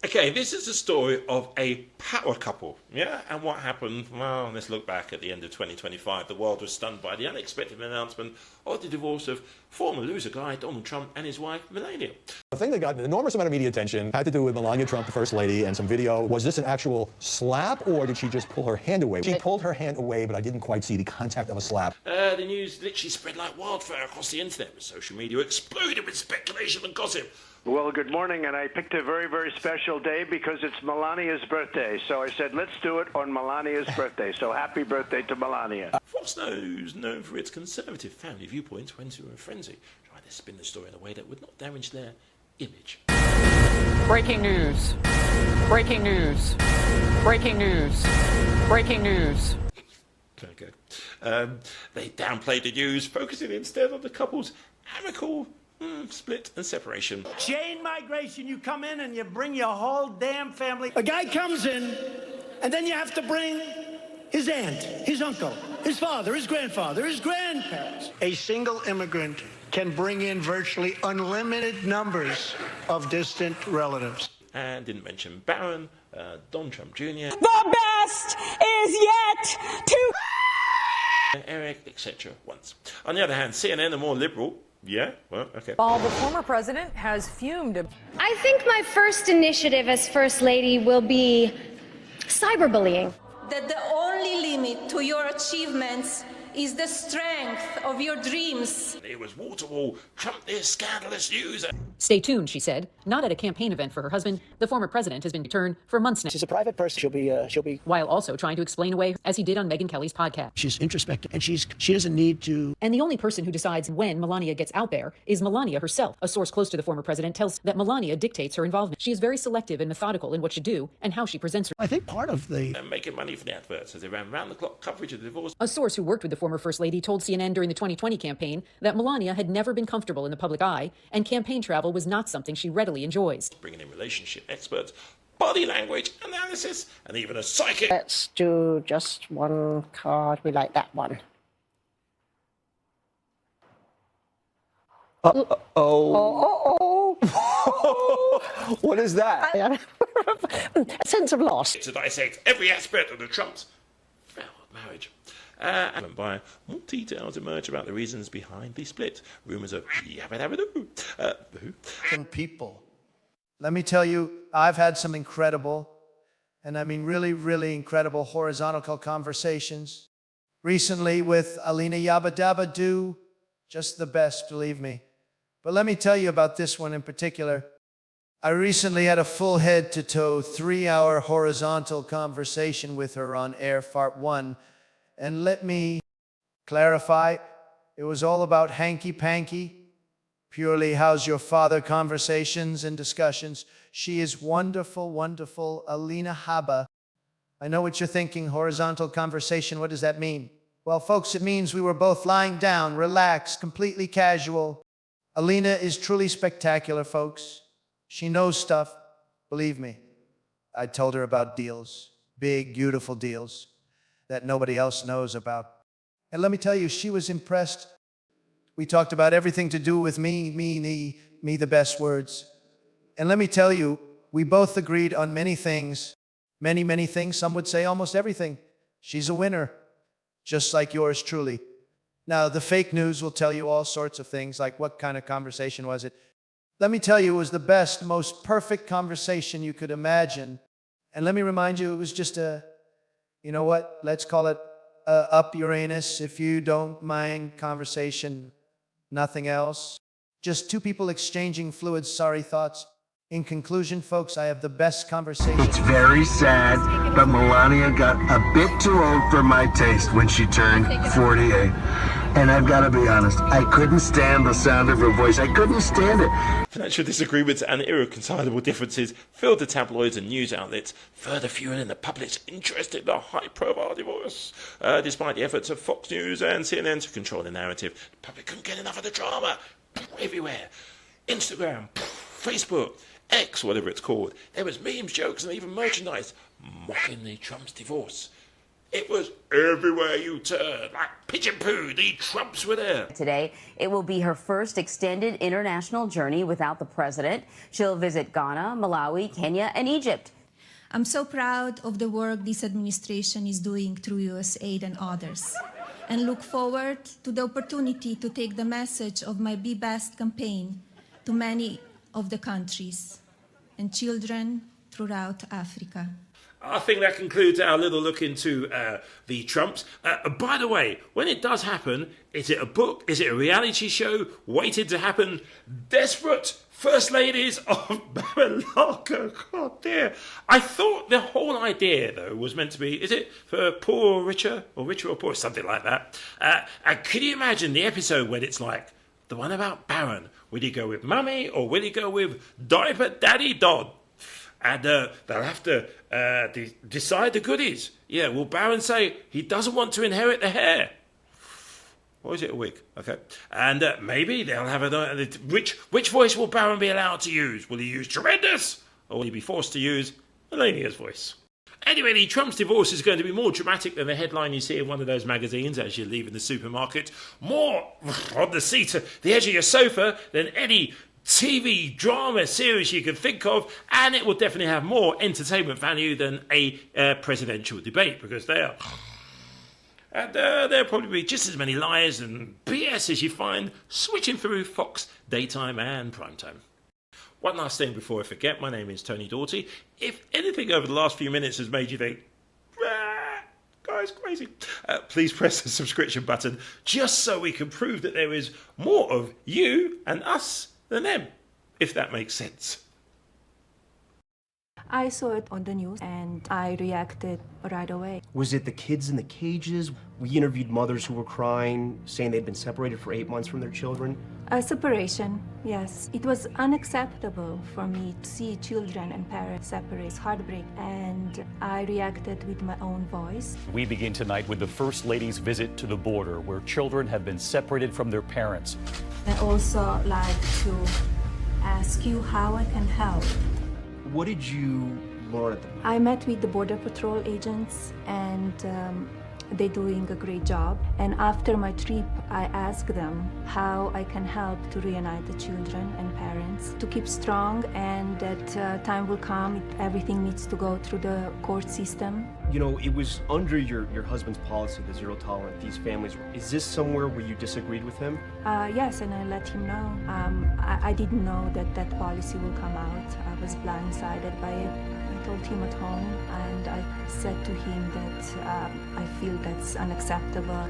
Okay, this is the story of a power couple, yeah? And what happened? Well, let's look back at the end of 2025. The world was stunned by the unexpected announcement of the divorce of former loser guy Donald Trump and his wife, Melania. The thing that got an enormous amount of media attention had to do with Melania Trump, the First Lady, and some video. Was this an actual slap, or did she just pull her hand away? She pulled her hand away, but I didn't quite see the contact of a slap. The news literally spread like wildfire across the internet. Social media exploded with speculation and gossip. Well, good morning, and I picked a very, very special day because it's Melania's birthday. So I said, let's do it on Melania's birthday. So happy birthday to Melania. Fox News, known for its conservative family viewpoints, went into a frenzy, trying to spin the story in a way that would not damage their image. Breaking news. Breaking news. Breaking news. Breaking news. Okay. They downplayed the news, focusing instead on the couple's amicable split and separation. Chain migration, you come in and you bring your whole damn family. A guy comes in, and then you have to bring his aunt, his uncle, his father, his grandfather, his grandparents. A single immigrant can bring in virtually unlimited numbers of distant relatives. And didn't mention Barron, Don Trump Jr. The best is yet to... Eric, etc. once. On the other hand, CNN are more liberal. Yeah, well, okay. While the former president has fumed. I think my first initiative as First Lady will be cyberbullying. That the only limit to your achievements is the strength of your dreams. It was wall-to-wall, Trump this scandalous news. Stay tuned, she said. Not at a campaign event for her husband. The former president has been returned for months now. She's a private person. She'll be... While also trying to explain away, as he did on Megyn Kelly's podcast. She's introspective, and she doesn't need to... And the only person who decides when Melania gets out there is Melania herself. A source close to the former president tells that Melania dictates her involvement. She is very selective and methodical in what she do and how she presents her. I think part of the... Making money for the adverts as they ran round-the-clock coverage of the divorce. A source who worked with the former First Lady told CNN during the 2020 campaign that Melania had never been comfortable in the public eye, and campaign travel was not something she readily enjoys. Bringing in relationship experts, body language analysis, and even a psychic. Let's do just one card. We like that one. What is that? A sense of loss. To dissect every aspect of the Trump's failed marriage. And by more details emerge about the reasons behind the split. Rumours of yabba-dabba-doo. People. Let me tell you, I've had some incredible, and I mean really, really incredible horizontal conversations. Recently with Alina Yabba Dabba Doo, just the best, believe me. But let me tell you about this one in particular. I recently had a full head-to-toe 3-hour horizontal conversation with her on Air Part 1. And let me clarify, it was all about hanky-panky, purely how's your father conversations and discussions. She is wonderful, wonderful, Alina Haba. I know what you're thinking, horizontal conversation, what does that mean? Well, folks, it means we were both lying down, relaxed, completely casual. Alina is truly spectacular, folks. She knows stuff, believe me. I told her about deals, big, beautiful deals that nobody else knows about. And let me tell you, she was impressed. We talked about everything to do with me, the best words. And let me tell you, we both agreed on many things. Many, many things. Some would say almost everything. She's a winner, just like yours truly. Now, the fake news will tell you all sorts of things, like what kind of conversation was it? Let me tell you, it was the best, most perfect conversation you could imagine. And let me remind you, it was just a, you know what, let's call it up Uranus, if you don't mind, conversation, nothing else. Just two people exchanging fluid, sorry thoughts. In conclusion, folks, I have the best conversation. It's very sad, but Melania got a bit too old for my taste when she turned 48. And I've got to be honest, I couldn't stand the sound of her voice. I couldn't stand it. Financial disagreements and irreconcilable differences filled the tabloids and news outlets, further fueling the public's interest in the high-profile divorce. Despite the efforts of Fox News and CNN to control the narrative, the public couldn't get enough of the drama. Everywhere. Instagram, Facebook, X, whatever it's called. There was memes, jokes, and even merchandise mocking the Trump's divorce. It was everywhere you turn, like pigeon poo, the Trumps were there. Today, it will be her first extended international journey without the president. She'll visit Ghana, Malawi, Kenya, and Egypt. I'm so proud of the work this administration is doing through USAID and others, and look forward to the opportunity to take the message of my Be Best campaign to many of the countries and children throughout Africa. I think that concludes our little look into the Trumps. By the way, when it does happen, is it a book? Is it a reality show waiting to happen? Desperate First Ladies of America. God dear. I thought the whole idea, though, was meant to be, is it for poor or richer? Or richer or poor? Something like that. And can you imagine the episode when it's like, the one about Barron? Will he go with Mummy or will he go with Diaper Daddy Dodd? And they'll have to decide the goodies. Yeah, will Barron say he doesn't want to inherit the hair? Or is it a wig? Okay. And maybe they'll have which voice will Barron be allowed to use? Will he use Tremendous? Or will he be forced to use Melania's voice? Anyway, the Trump's divorce is going to be more dramatic than the headline you see in one of those magazines as you're leaving the supermarket. More on the seat, the edge of your sofa than any TV drama series you can think of, and it will definitely have more entertainment value than a presidential debate, because there there'll probably be just as many lies and BS as you find switching through Fox daytime and primetime. One last thing before I forget, my name is Tony Doughty. If anything over the last few minutes has made you think, guy's crazy, please press the subscription button just so we can prove that there is more of you and us than them, if that makes sense. I saw it on the news and I reacted right away. Was it the kids in the cages? We interviewed mothers who were crying, saying they'd been separated for 8 months from their children. A separation, yes. It was unacceptable for me to see children and parents separate. It's heartbreak, and I reacted with my own voice. We begin tonight with the First Lady's visit to the border, where children have been separated from their parents. I also like to ask you how I can help. What did you learn at the... I met with the Border Patrol agents, and they're doing a great job. And after my trip, I asked them how I can help to reunite the children and parents, to keep strong, and that time will come. Everything needs to go through the court system. You know, it was under your husband's policy, the zero tolerance, these families. Is this somewhere where you disagreed with him? Yes, and I let him know. I didn't know that policy will come out. I was blindsided by it. I told him at home, and I said to him that I feel that's unacceptable.